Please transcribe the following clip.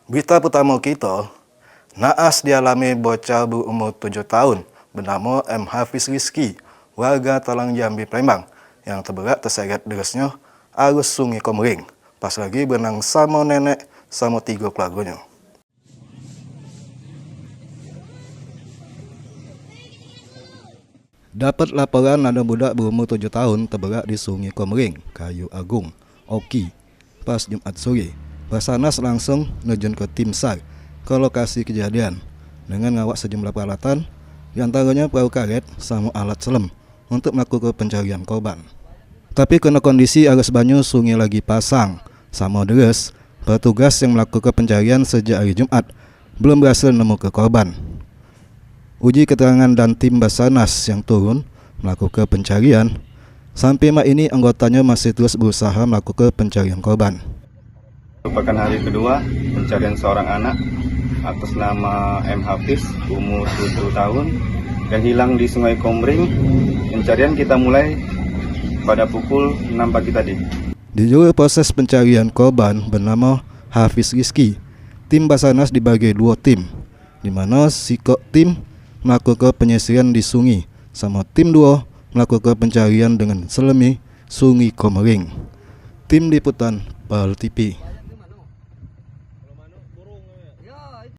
Berita pertama kita, naas dialami bocah berumur 7 tahun bernama M. Hafiz Rizki, warga Talang Jambi, Palembang, yang terberat terseret derasnya arus Sungai Komering pas lagi berenang sama nenek sama 3 keluarganya. Dapat laporan ada budak berumur 7 tahun terberat di Sungai Komering, Kayu Agung, Oki, pas Jumat sore. Basarnas langsung nerjun ke tim SAR ke lokasi kejadian dengan ngawak sejumlah peralatan, diantaranya perahu karet sama alat selam untuk melakukan pencarian korban. Tapi karena kondisi arus banyu sungai lagi pasang sama deras, petugas yang melakukan pencarian sejak hari Jumat belum berhasil menemukan korban. Uji keterangan dan tim Basarnas yang turun melakukan pencarian, sampai mak ini anggotanya masih terus berusaha melakukan pencarian korban. Merupakan hari kedua pencarian seorang anak atas nama M. Hafiz, umur 7 tahun, yang hilang di Sungai Komering. Pencarian kita mulai pada pukul 6 pagi tadi. Di juru proses pencarian korban bernama Hafiz Rizki, tim Basarnas dibagi 2 tim, di mana sikok tim melakukan penyisiran di sungai, sama tim 2 melakukan pencarian dengan selemi Sungai Komering. Tim Liputan PAL TV.